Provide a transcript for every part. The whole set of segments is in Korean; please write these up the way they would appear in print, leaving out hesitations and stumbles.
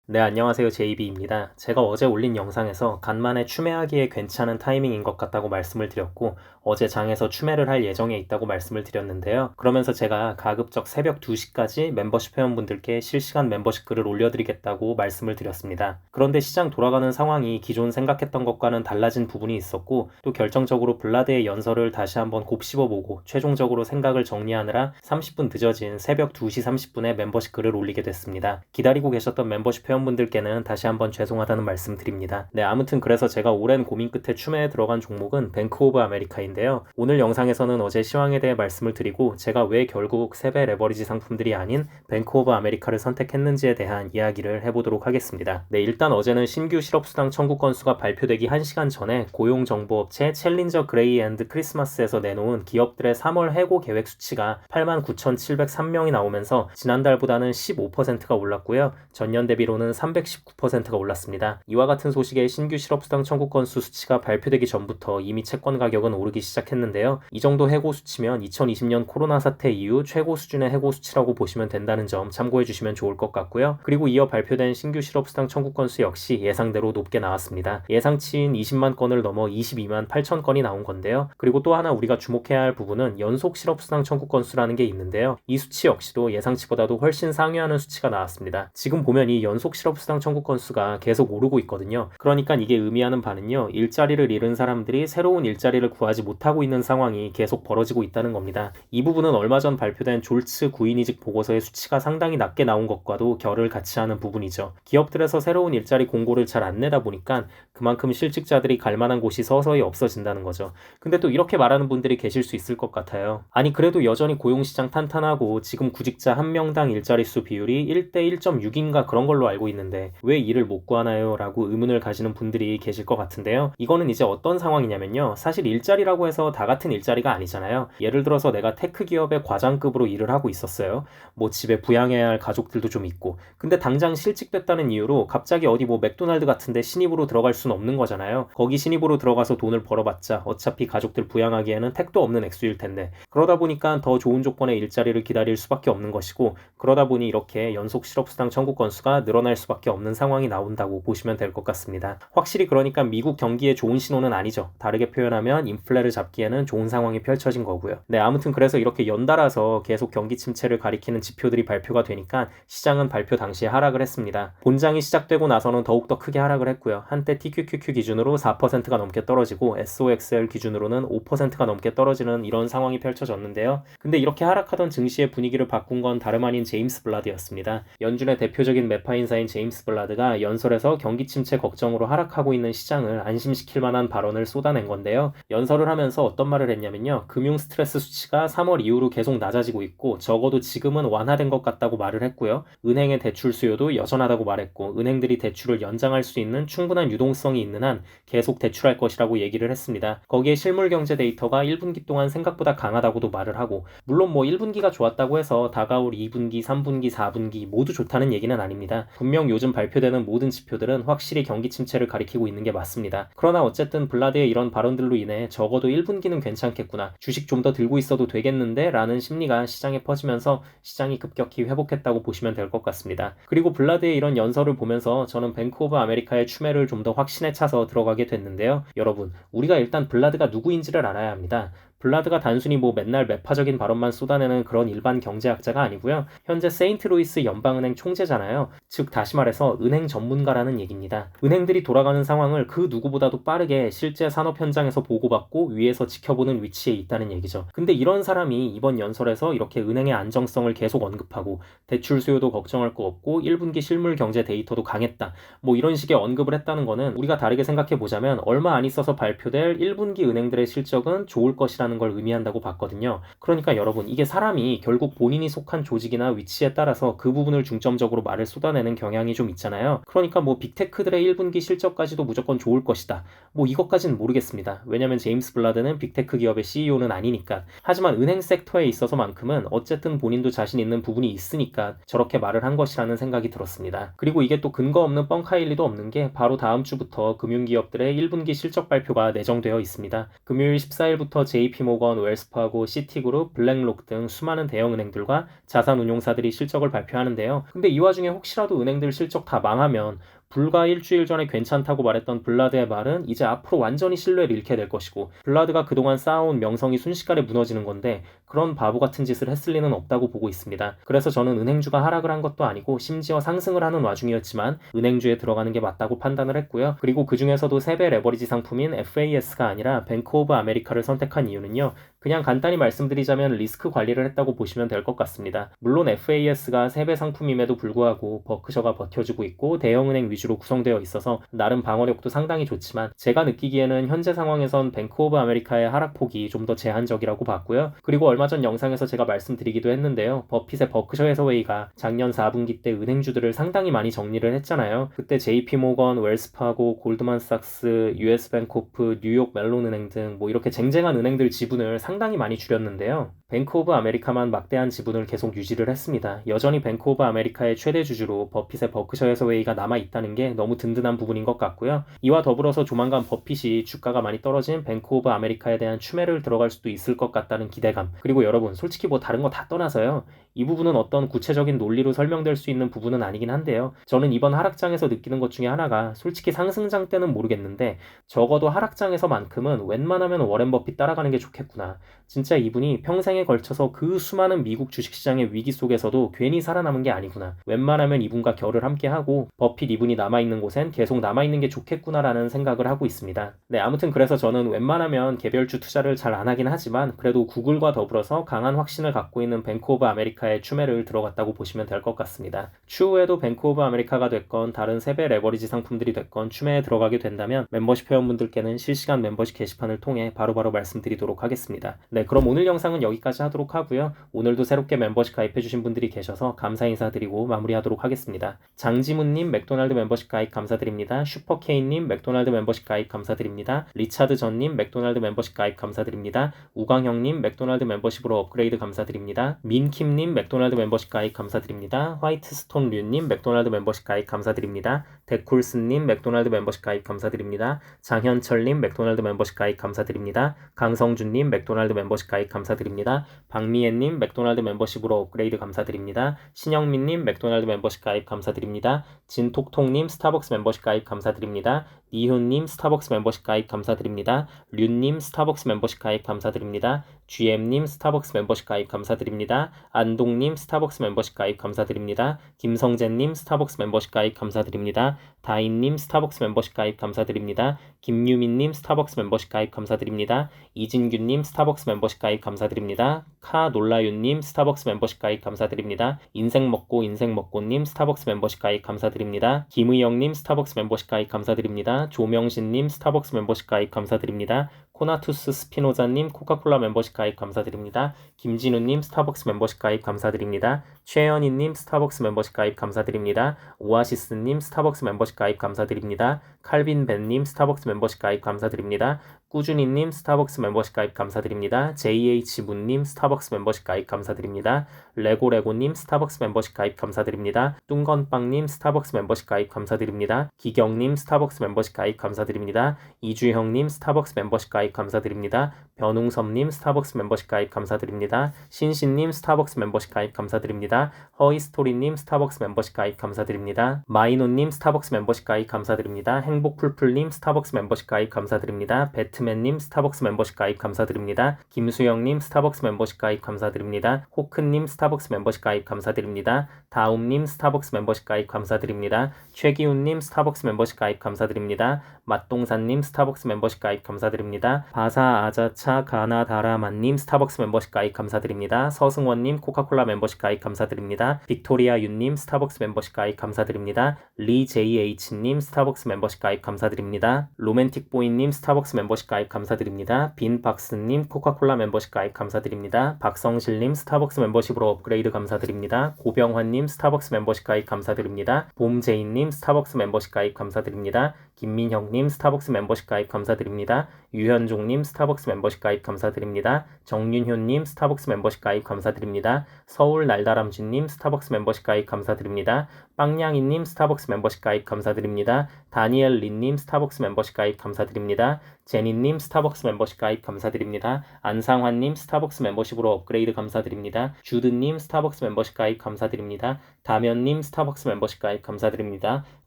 네, 안녕하세요. 제이비입니다. 제가 어제 올린 영상에서 간만에 추매하기에 괜찮은 타이밍인 것 같다고 말씀을 드렸고, 어제 장에서 추매를 할 예정에 있다고 말씀을 드렸는데요. 그러면서 제가 가급적 새벽 2시까지 멤버십 회원분들께 실시간 멤버십 글을 올려드리겠다고 말씀을 드렸습니다. 그런데 시장 돌아가는 상황이 기존 생각했던 것과는 달라진 부분이 있었고, 또 결정적으로 블라드의 연설을 다시 한번 곱씹어보고, 최종적으로 생각을 정리하느라 30분 늦어진 새벽 2시 30분에 멤버십 글을 올리게 됐습니다. 기다리고 계셨던 멤버십 회원분들께는 다시 한번 죄송하다는 말씀 드립니다. 네, 아무튼 그래서 제가 오랜 고민 끝에 추매에 들어간 종목은 뱅크 오브 아메리카인데요. 오늘 영상에서는 어제 시황에 대해 말씀을 드리고 제가 왜 결국 세배 레버리지 상품들이 아닌 뱅크 오브 아메리카를 선택했는지에 대한 이야기를 해보도록 하겠습니다. 네, 일단 어제는 신규 실업수당 청구 건수가 발표되기 1시간 전에 고용정보업체 챌린저 그레이 앤드 크리스마스에서 내놓은 기업들의 3월 해고 계획 수치가 89,703명이 나오면서 지난달보다는 15%가 올랐고요. 전년 대비로는 319%가 올랐습니다. 이와 같은 소식에 신규 실업수당 청구 건수 수치가 발표되기 전부터 이미 채권 가격은 오르기 시작했는데요. 이 정도 해고 수치면 2020년 코로나 사태 이후 최고 수준의 해고 수치라고 보시면 된다는 점 참고해 주시면 좋을 것 같고요. 그리고 이어 발표된 신규 실업수당 청구 건수 역시 예상대로 높게 나왔습니다. 예상치인 20만 건을 넘어 22만 8천 건이 나온 건데요. 그리고 또 하나 우리가 주목해야 할 부분은 연속 실업수당 청구 건수라는 게 있는데요. 이 수치 역시도 예상치보다도 훨씬 상회하는 수치가 나왔습니다. 지금 보면 이 연속 실업수당 청구 건수가 계속 오르고 있거든요. 그러니까 이게 의미하는 바는요. 일자리를 잃은 사람들이 새로운 일자리를 구하지 못하고 있는 상황이 계속 벌어지고 있다는 겁니다. 이 부분은 얼마 전 발표된 졸츠 구인이직 보고서의 수치가 상당히 낮게 나온 것과도 결을 같이 하는 부분이죠. 기업들에서 새로운 일자리 공고를 잘 안 내다 보니까 그만큼 실직자들이 갈 만한 곳이 서서히 없어진다는 거죠. 근데 또 이렇게 말하는 분들이 계실 수 있을 것 같아요. 아니 그래도 여전히 고용시장 탄탄하고 지금 구직자 한 명당 일자리 수 비율이 1대 1.6인가 그런 걸로 알고 있는데 왜 일을 못 구하나요? 라고 의문을 가지는 분들이 계실 것 같은데요. 이거는 이제 어떤 상황이냐면요. 사실 일자리라고 해서 다 같은 일자리가 아니잖아요. 예를 들어서 내가 테크 기업의 과장급으로 일을 하고 있었어요. 뭐 집에 부양해야 할 가족들도 좀 있고. 근데 당장 실직됐다는 이유로 갑자기 어디 뭐 맥도날드 같은데 신입으로 들어갈 수는 없는 거잖아요. 거기 신입으로 들어가서 돈을 벌어봤자 어차피 가족들 부양하기에는 택도 없는 액수일 텐데. 그러다 보니까 더 좋은 조건의 일자리를 기다릴 수밖에 없는 것이고 그러다 보니 이렇게 연속 실업수당 청구 건수가 늘어날 수밖에 없는 상황이 나온다고 보시면 될 것 같습니다. 확실히 그러니까 미국 경기에 좋은 신호는 아니죠. 다르게 표현하면 인플레를 잡기에는 좋은 상황이 펼쳐진 거고요. 네, 아무튼 그래서 이렇게 연달아서 계속 경기 침체를 가리키는 지표들이 발표가 되니까 시장은 발표 당시에 하락을 했습니다. 본장이 시작되고 나서는 더욱더 크게 하락을 했고요. 한때 TQQQ 기준으로 4%가 넘게 떨어지고 SOXL 기준으로는 5%가 넘게 떨어지는 이런 상황이 펼쳐졌는데요. 근데 이렇게 하락하던 증시의 분위기를 바꾼 건 다름 아닌 제임스 블라드였습니다. 연준의 대표적인 매파 인사인 제임스 블라드가 연설에서 경기 침체 걱정으로 하락하고 있는 시장을 안심시킬 만한 발언을 쏟아낸 건데요. 연설을 하면서 어떤 말을 했냐면요. 금융 스트레스 수치가 3월 이후로 계속 낮아지고 있고 적어도 지금은 완화된 것 같다고 말을 했고요. 은행의 대출 수요도 여전하다고 말했고 은행들이 대출을 연장할 수 있는 충분한 유동성이 있는 한 계속 대출할 것이라고 얘기를 했습니다. 거기에 실물 경제 데이터가 1분기 동안 생각보다 강하다고도 말을 하고 물론 뭐 1분기가 좋았다고 해서 다가올 2분기, 3분기, 4분기 모두 좋다는 얘기는 아닙니다. 분명 요즘 발표되는 모든 지표들은 확실히 경기 침체를 가리키고 있는 게 맞습니다. 그러나 어쨌든 블라드의 이런 발언들로 인해 적어도 1분기는 괜찮겠구나. 주식 좀 더 들고 있어도 되겠는데? 라는 심리가 시장에 퍼지면서 시장이 급격히 회복했다고 보시면 될 것 같습니다. 그리고 블라드의 이런 연설을 보면서 저는 뱅크 오브 아메리카의 추매를 좀 더 확신에 차서 들어가게 됐는데요. 여러분, 우리가 일단 블라드가 누구인지를 알아야 합니다. 블라드가 단순히 뭐 맨날 매파적인 발언만 쏟아내는 그런 일반 경제학자가 아니고요. 현재 세인트루이스 연방은행 총재잖아요. 즉 다시 말해서 은행 전문가라는 얘기입니다. 은행들이 돌아가는 상황을 그 누구보다도 빠르게 실제 산업 현장에서 보고받고 위에서 지켜보는 위치에 있다는 얘기죠. 근데 이런 사람이 이번 연설에서 이렇게 은행의 안정성을 계속 언급하고 대출 수요도 걱정할 거 없고 1분기 실물 경제 데이터도 강했다. 뭐 이런 식의 언급을 했다는 거는 우리가 다르게 생각해 보자면 얼마 안 있어서 발표될 1분기 은행들의 실적은 좋을 것이라는 걸 의미한다고 봤거든요. 그러니까 여러분 이게 사람이 결국 본인이 속한 조직이나 위치에 따라서 그 부분을 중점적으로 말을 쏟아내는 경향이 좀 있잖아요. 그러니까 뭐 빅테크들의 1분기 실적까지도 무조건 좋을 것이다. 뭐 이것까지는 모르겠습니다. 왜냐면 제임스 블라드는 빅테크 기업의 CEO는 아니니까. 하지만 은행 섹터에 있어서만큼은 어쨌든 본인도 자신 있는 부분이 있으니까 저렇게 말을 한 것이라는 생각이 들었습니다. 그리고 이게 또 근거 없는 뻥카일 리도 없는 게 바로 다음 주부터 금융기업들의 1분기 실적 발표가 내정되어 있습니다. 금요일 14일부터 JP JP모건, 웰스파고, 시티그룹, 블랙록 등 수많은 대형 은행들과 자산운용사들이 실적을 발표하는데요. 근데 이 와중에 혹시라도 은행들 실적 다 망하면 불과 일주일 전에 괜찮다고 말했던 블라드의 말은 이제 앞으로 완전히 신뢰를 잃게 될 것이고, 블라드가 그동안 쌓아온 명성이 순식간에 무너지는 건데 그런 바보 같은 짓을 했을 리는 없다고 보고 있습니다. 그래서 저는 은행주가 하락을 한 것도 아니고 심지어 상승을 하는 와중이었지만 은행주에 들어가는 게 맞다고 판단을 했고요. 그리고 그 중에서도 3배 레버리지 상품인 FAS가 아니라 뱅크 오브 아메리카를 선택한 이유는요. 그냥 간단히 말씀드리자면 리스크 관리를 했다고 보시면 될 것 같습니다. 물론 FAS가 3배 상품임에도 불구하고 버크셔가 버텨주고 있고 대형은행 위주로 구성되어 있어서 나름 방어력도 상당히 좋지만, 제가 느끼기에는 현재 상황에선 뱅크 오브 아메리카의 하락폭이 좀 더 제한적이라고 봤고요. 그리고 얼마 전 영상에서 제가 말씀드리기도 했는데요. 버핏의 버크셔 해서웨이가 작년 4분기 때 은행주들을 상당히 많이 정리를 했잖아요. 그때 JP모건, 웰스파고, 골드만삭스, US뱅코프, 뉴욕 멜론은행 등 이렇게 쟁쟁한 은행들 지분을 상당히 많이 줄였는데요. 뱅크 오브 아메리카만 막대한 지분을 계속 유지를 했습니다. 여전히 뱅크 오브 아메리카의 최대 주주로 버핏의 버크셔 해서웨이가 남아있다는 게 너무 든든한 부분인 것 같고요. 이와 더불어서 조만간 버핏이 주가가 많이 떨어진 뱅크 오브 아메리카에 대한 추매를 들어갈 수도 있을 것 같다는 기대감, 그리고 여러분 솔직히 다른 거 다 떠나서요. 이 부분은 어떤 구체적인 논리로 설명될 수 있는 부분은 아니긴 한데요. 저는 이번 하락장에서 느끼는 것 중에 하나가, 솔직히 상승장 때는 모르겠는데 적어도 하락장에서만큼은 웬만하면 워렌 버핏 따라가는 게 좋겠구나. 진짜 이분이 평생에 걸쳐서 그 수많은 미국 주식시장의 위기 속에서도 괜히 살아남은 게 아니구나. 웬만하면 이분과 결을 함께하고 버핏 이분이 남아있는 곳엔 계속 남아있는 게 좋겠구나라는 생각을 하고 있습니다. 네, 아무튼 그래서 저는 웬만하면 개별주 투자를 잘 안 하긴 하지만 그래도 구글과 더불어서 강한 확신을 갖고 있는 뱅크 오브 아메리카의 추매를 들어갔다고 보시면 될 것 같습니다. 추후에도 뱅크 오브 아메리카가 됐건 다른 3배 레버리지 상품들이 됐건 추매에 들어가게 된다면 멤버십 회원분들께는 실시간 멤버십 게시판을 통해 바로바로 말씀드리도록 하겠습니다. 네, 그럼 오늘 영상은 여기까지 하도록 하고요. 오늘도 새롭게 멤버십 가입해주신 분들이 계셔서 감사 인사드리고 마무리하도록 하겠습니다. 장지문님 맥도날드 멤버십 가입 감사드립니다. 슈퍼케이님 맥도날드 멤버십 가입 감사드립니다. 리차드 전님 맥도날드 멤버십 가입 감사드립니다. 우광형님 맥도날드 멤버십으로 업그레이드 감사드립니다. 민킴님 맥도날드 멤버십 가입 감사드립니다. 화이트스톤류님 맥도날드 멤버십 가입 감사드립니다. 데쿨스님 맥도날드 멤버십 가입 감사드립니다. 장현철님 맥도날드 멤버십 가입 감사드립니다. 강성준님 맥도날드 멤버십 가입 감사드립니다. 박미애님 맥도날드 멤버십으로 업그레이드 감사드립니다. 신영민님 맥도날드 멤버십 가입 감사드립니다. 진톡톡님 스타벅스 멤버십 가입 감사드립니다. 이훈님 스타벅스 멤버십 가입 감사드립니다. 류님 스타벅스 멤버십 가입 감사드립니다. GM님 스타벅스 멤버십 가입 감사드립니다. 안동님 스타벅스 멤버십 가입 감사드립니다. 김성재님 스타벅스 멤버십 가입 감사드립니다. 다인님 스타벅스 멤버십 가입 감사드립니다. 김유민님 스타벅스 멤버십 가입 감사드립니다. 이진규님 스타벅스 멤버십 가입 감사드립니다. 카놀라윤님 스타벅스 멤버십 가입 감사드립니다. 인생먹고님 스타벅스 멤버십 가입 감사드립니다. 김의영님 스타벅스 멤버십 가입 감사드립니다. 조명신님 스타벅스 멤버십 가입 감사드립니다. 코나투스 스피노자님 코카콜라 멤버십 가입 감사드립니다. 김진우님 스타벅스 멤버십 가입 감사드립니다. 최현희님 스타벅스 멤버십 가입 감사드립니다. 오아시스님 스타벅스 멤버십 가입 감사드립니다. 칼빈벤님 스타벅스 멤버십 가입 감사드립니다. 꾸준히님 스타벅스 멤버십 가입 감사드립니다. JH문님 스타벅스 멤버십 가입 감사드립니다. 레고레고님 스타벅스 멤버십 가입 감사드립니다. 뚱건빵님 스타벅스 멤버십 가입 감사드립니다. 기경님 스타벅스 멤버십 가입 감사드립니다. 이주형님 스타벅스 멤버십 가입 감사드립니다. 변웅섭님 스타벅스 멤버십 가입 감사드립니다. 신신님 스타벅스 멤버십 가입 감사드립니다. 허이스토리님 스타벅스 멤버십 가입 감사드립니다. 마이노님 스타벅스 멤버십 가입 감사드립니다. 행복풀풀님 스타벅스 멤버십 가입 감사드립니다. 배트맨님 스타벅스 멤버십 가입 감사드립니다. 김수영님 스타벅스 멤버십 가입 감사드립니다. 호크님 스타벅스 멤버십 가입 감사드립니다. 다움님 스타벅스 멤버십 가입 감사드립니다. 최기훈님 스타벅스 멤버십 가입 감사드립니다. 맛동산님 스타벅스 멤버십 가입 감사드립니다. 바사아자차 가나다라만님 스타벅스 멤버십 가입 감사드립니다. 서승원님 코카콜라 멤버십 가입 감사드립니다. 빅토리아윤님 스타벅스 멤버십 가입 감사드립니다. 리JH님 스타벅스 멤버십 가입 감사드립니다. 로맨틱보이님 스타벅스 멤버십 가입 감사드립니다. 빈박스님 코카콜라 멤버십 가입 감사드립니다. 박성실님 스타벅스 멤버십으로 업그레이드 감사드립니다. 고병환님 스타벅스 멤버십 가입 감사드립니다. 봄제인님 스타벅스 멤버십 가입 감사드립니다. 김민형님 스타벅스 멤버십 가입 감사드립니다. 유현종님 스타벅스 멤버십 가입 감사드립니다. 정윤효님 스타벅스 멤버십 가입 감사드립니다. 서울날다람쥐님 스타벅스 멤버십 가입 감사드립니다. 빵냥이님 스타벅스 멤버십 가입 감사드립니다. 다니엘 린님 스타벅스 멤버십 가입 감사드립니다. 제니님 스타벅스 멤버십 가입 감사드립니다. 안상환님 스타벅스 멤버십으로 업그레이드 감사드립니다. 주드님 스타벅스 멤버십 가입 감사드립니다. 다면님 스타벅스 멤버십 가입 감사드립니다.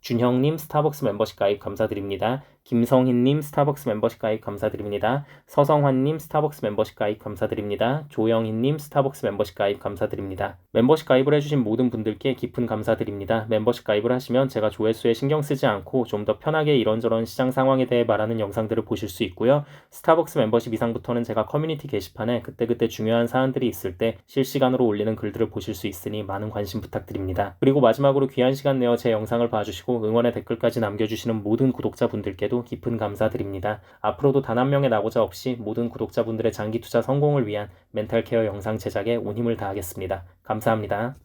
준형님 스타벅스 멤버십 가입 감사드립니다. 김성희님 스타벅스 멤버십 가입 감사드립니다. 서성환님 스타벅스 멤버십 가입 감사드립니다. 조영희님 스타벅스 멤버십 가입 감사드립니다. 멤버십 가입을 해주신 모든 분들께 깊은 감사드립니다. 멤버십 가입을 하시면 제가 조회수에 신경 쓰지 않고 좀 더 편하게 이런저런 시장 상황에 대해 말하는 영상들을 보실 수 있고요. 스타벅스 멤버십 이상부터는 제가 커뮤니티 게시판에 그때그때 중요한 사안들이 있을 때 실시간으로 올리는 글들을 보실 수 있으니 많은 관심 부탁드립니다. 그리고 마지막으로 귀한 시간 내어 제 영상을 봐주시고 응원의 댓글까지 남겨주시는 모든 구독자분들께도 깊은 감사드립니다. 앞으로도 단 한 명의 낙오자 없이 모든 구독자분들의 장기 투자 성공을 위한 멘탈 케어 영상 제작에 온 힘을 다하겠습니다. 감사합니다.